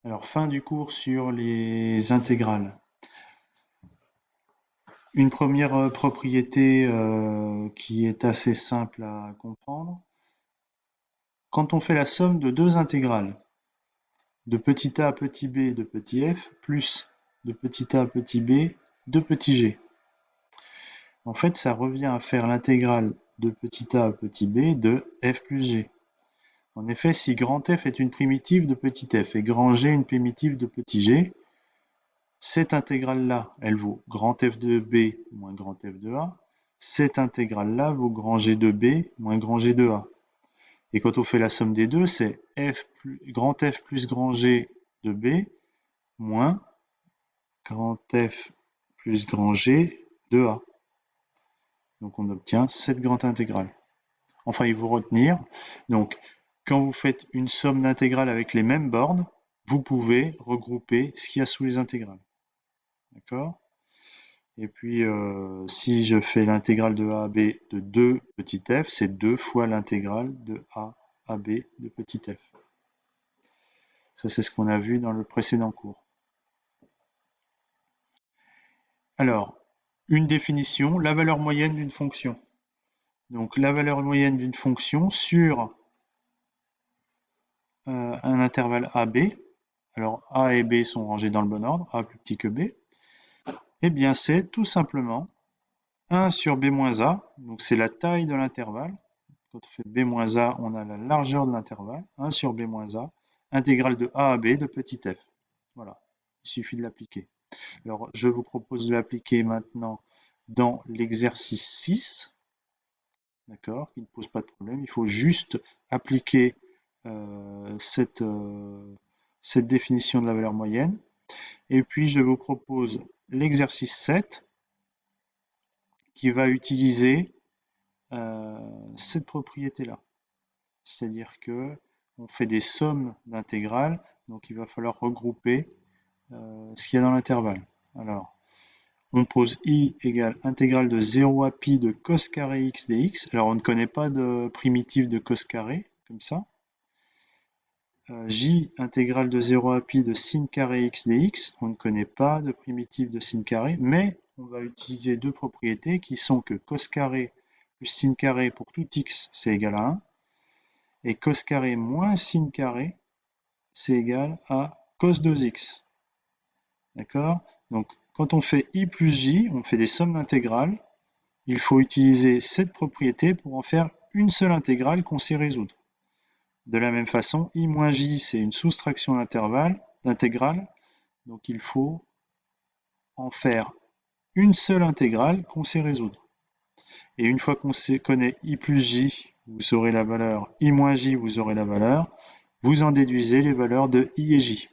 Alors, fin du cours sur les intégrales. Une première propriété qui est assez simple à comprendre. Quand on fait la somme de deux intégrales, de petit a à petit b de petit f, plus de petit a à petit b de petit g, en fait, ça revient à faire l'intégrale de petit a à petit b de f plus g. En effet, si grand F est une primitive de petit f et grand G une primitive de petit g, cette intégrale-là, elle vaut grand F de B moins grand F de A. Cette intégrale-là vaut grand G de B moins grand G de A. Et quand on fait la somme des deux, c'est grand F plus grand G de B moins grand F plus grand G de A. Donc on obtient cette grande intégrale. Enfin, il faut retenir, donc quand vous faites une somme d'intégrales avec les mêmes bornes, vous pouvez regrouper ce qu'il y a sous les intégrales. D'accord ? Et puis, si je fais l'intégrale de a à b de 2 petit f, c'est 2 fois l'intégrale de a à b de petit f. Ça, c'est ce qu'on a vu dans le précédent cours. Alors, une définition, la valeur moyenne d'une fonction. Donc, la valeur moyenne d'une fonction sur un intervalle AB. Alors, A et B sont rangés dans le bon ordre, A plus petit que B. Eh bien, c'est tout simplement 1 sur B moins A, donc c'est la taille de l'intervalle. Quand on fait B moins A, on a la largeur de l'intervalle, 1 sur B moins A, intégrale de A à B de petit f. Voilà, il suffit de l'appliquer. Alors, je vous propose de l'appliquer maintenant dans l'exercice 6, d'accord, qui ne pose pas de problème. Il faut juste appliquer cette définition de la valeur moyenne. Et puis, je vous propose l'exercice 7, qui va utiliser cette propriété-là. C'est-à-dire que on fait des sommes d'intégrales, donc il va falloir regrouper ce qu'il y a dans l'intervalle. Alors, on pose i égale intégrale de 0 à pi de cos carré x dx. Alors, on ne connaît pas de primitive de cos carré, comme ça. J intégrale de 0 à pi de sin carré x dx. On ne connaît pas de primitive de sin carré, mais on va utiliser deux propriétés qui sont que cos carré plus sin carré pour tout x, c'est égal à 1. Et cos carré moins sin carré, c'est égal à cos 2x. D'accord? Donc, quand on fait i plus j, on fait des sommes d'intégrales. Il faut utiliser cette propriété pour en faire une seule intégrale qu'on sait résoudre. De la même façon, i moins j, c'est une soustraction d'intégrale. Donc, il faut en faire une seule intégrale qu'on sait résoudre. Et une fois qu'on connaît i plus j, vous aurez la valeur, i moins j, vous aurez la valeur. Vous en déduisez les valeurs de i et j.